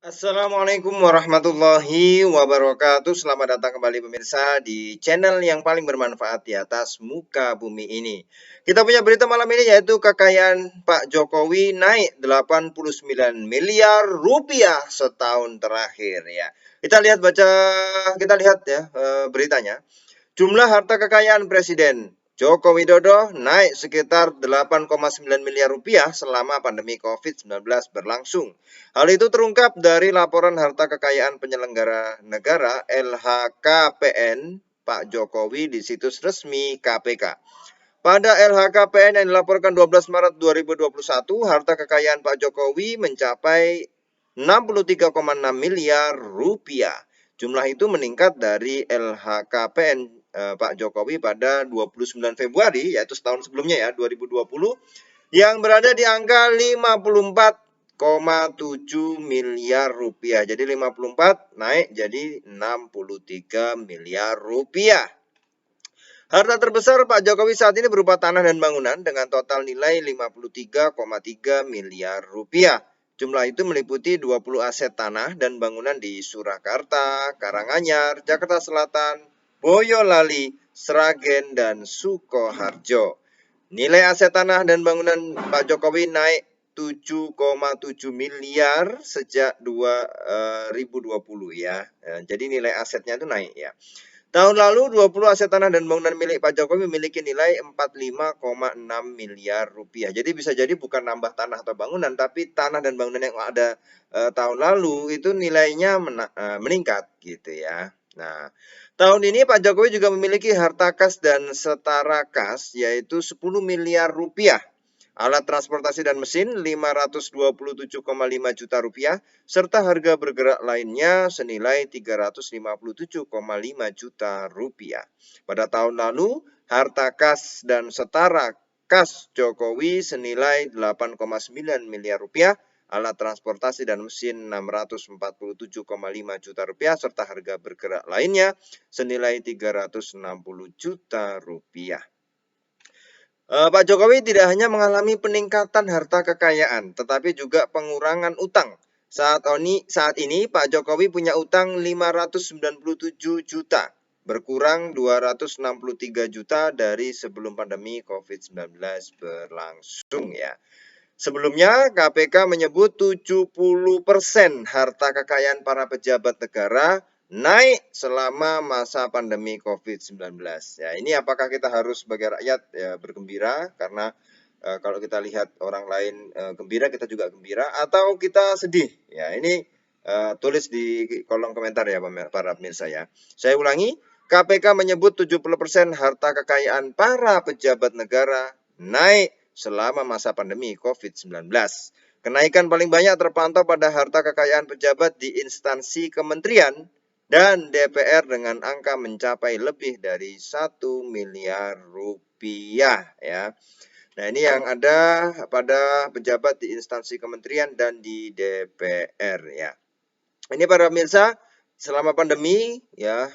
Assalamualaikum warahmatullahi wabarakatuh. Selamat datang kembali pemirsa di channel yang paling bermanfaat di atas muka bumi ini. Kita punya berita malam ini yaitu kekayaan Pak Jokowi naik 89 miliar rupiah setahun terakhir ya. Kita lihat ya beritanya. Jumlah harta kekayaan Presiden Joko Widodo naik sekitar 8,9 miliar rupiah selama pandemi COVID-19 berlangsung. Hal itu terungkap dari laporan harta kekayaan penyelenggara negara LHKPN Pak Jokowi di situs resmi KPK. Pada LHKPN yang dilaporkan 12 Maret 2021, harta kekayaan Pak Jokowi mencapai 63,6 miliar rupiah. Jumlah itu meningkat dari LHKPN Pak Jokowi pada 29 Februari, yaitu setahun sebelumnya ya, 2020, yang berada di angka 54,7 miliar rupiah. Jadi 54 naik jadi 63 miliar rupiah. Harta terbesar Pak Jokowi saat ini berupa tanah dan bangunan dengan total nilai 53,3 miliar rupiah. Jumlah itu meliputi 20 aset tanah dan bangunan di Surakarta, Karanganyar, Jakarta Selatan, Boyolali, Sragen, dan Sukoharjo. Nilai aset tanah dan bangunan Pak Jokowi naik 7,7 miliar sejak 2020 ya. Jadi nilai asetnya itu naik ya. Tahun lalu 20 aset tanah dan bangunan milik Pak Jokowi memiliki nilai 45,6 miliar rupiah. Jadi bisa jadi bukan nambah tanah atau bangunan, tapi tanah dan bangunan yang ada tahun lalu itu nilainya meningkat gitu ya. Nah, tahun ini Pak Jokowi juga memiliki harta kas dan setara kas yaitu 10 miliar rupiah. Alat transportasi dan mesin 527,5 juta rupiah, serta harga bergerak lainnya senilai 357,5 juta rupiah. Pada tahun lalu, harta kas dan setara kas Jokowi senilai 8,9 miliar rupiah, alat transportasi dan mesin 647,5 juta rupiah, serta harga bergerak lainnya senilai 360 juta rupiah. Pak Jokowi tidak hanya mengalami peningkatan harta kekayaan, tetapi juga pengurangan utang. Saat ini Pak Jokowi punya utang 597 juta, berkurang 263 juta dari sebelum pandemi COVID-19 berlangsung ya. Sebelumnya KPK menyebut 70% harta kekayaan para pejabat negara naik selama masa pandemi COVID-19. Ya, ini apakah kita harus sebagai rakyat ya bergembira karena kalau kita lihat orang lain gembira, kita juga gembira, atau kita sedih? Ya, ini tulis di kolom komentar ya para pemirsa ya. Saya ulangi, KPK menyebut 70% harta kekayaan para pejabat negara naik selama masa pandemi COVID-19. Kenaikan paling banyak terpantau pada harta kekayaan pejabat di instansi kementerian dan DPR dengan angka mencapai lebih dari 1 miliar rupiah ya. Nah, ini yang ada pada pejabat di instansi kementerian dan di DPR ya. Ini para pemirsa, selama pandemi ya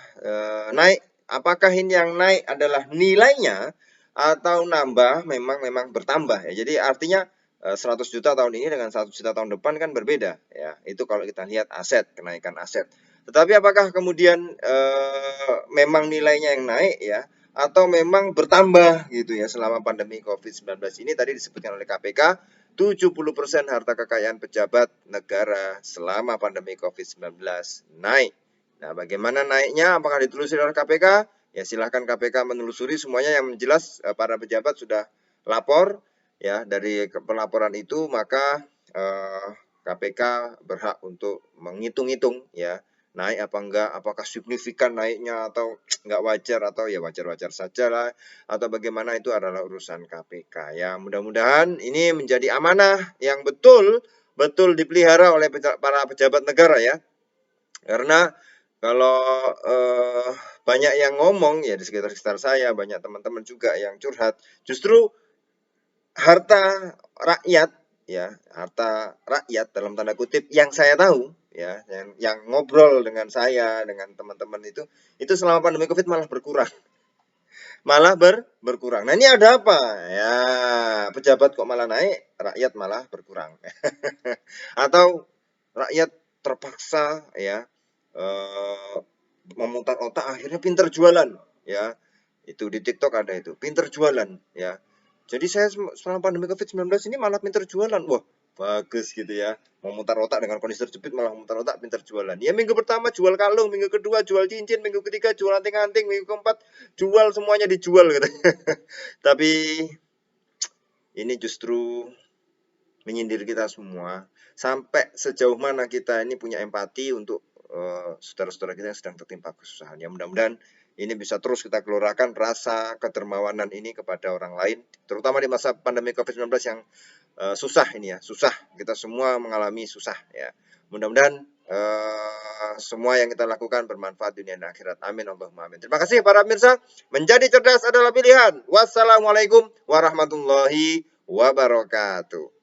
naik, apakah ini yang naik adalah nilainya atau nambah? Memang bertambah ya. Jadi artinya 100 juta tahun ini dengan 100 juta tahun depan kan berbeda ya. Itu kalau kita lihat aset, kenaikan aset. Tetapi apakah kemudian memang nilainya yang naik ya, atau memang bertambah gitu ya selama pandemi COVID-19 ini? Tadi disebutkan oleh KPK 70% harta kekayaan pejabat negara selama pandemi COVID-19 naik. Nah, bagaimana naiknya? Apakah ditelusuri oleh KPK? Ya, silahkan KPK menelusuri semuanya. Yang jelas para pejabat sudah lapor ya. Dari pelaporan itu maka KPK berhak untuk menghitung-hitung ya, naik apa enggak, apakah signifikan naiknya atau enggak wajar, atau ya wajar-wajar saja lah, atau bagaimana, itu adalah urusan KPK ya. Mudah-mudahan ini menjadi amanah yang betul dipelihara oleh para pejabat negara ya. Karena kalau banyak yang ngomong ya di sekitar saya, banyak teman-teman juga yang curhat, justru harta rakyat ya, harta rakyat dalam tanda kutip yang saya tahu ya, yang ngobrol dengan saya, dengan teman-teman itu selama pandemi Covid malah berkurang. Berkurang. Nah, ini ada apa? Ya, pejabat kok malah naik, rakyat malah berkurang. Atau rakyat terpaksa ya memutar otak, akhirnya pinter jualan ya. Itu di TikTok ada itu, pinter jualan ya. Jadi saya selama pandemi COVID-19 ini malah pinter jualan. Wah, bagus gitu ya. Mau mutar otak dengan kondisi terjepit malah mutar otak pinter jualan. Ya minggu pertama jual kalung, minggu kedua jual cincin, minggu ketiga jual anting-anting, minggu keempat jual semuanya dijual gitu. Tapi ini justru menyindir kita semua. Sampai sejauh mana kita ini punya empati untuk saudara-saudara kita yang sedang tertimpa kesusahan. Ya mudah-mudahan ini bisa terus kita gelorakan rasa kedermawanan ini kepada orang lain, terutama di masa pandemi COVID-19 yang susah ini ya, susah. Kita semua mengalami susah ya. Mudah-mudahan semua yang kita lakukan bermanfaat dunia dan akhirat. Amin Allahumma amin. Terima kasih para pemirsa. Menjadi cerdas adalah pilihan. Wassalamualaikum warahmatullahi wabarakatuh.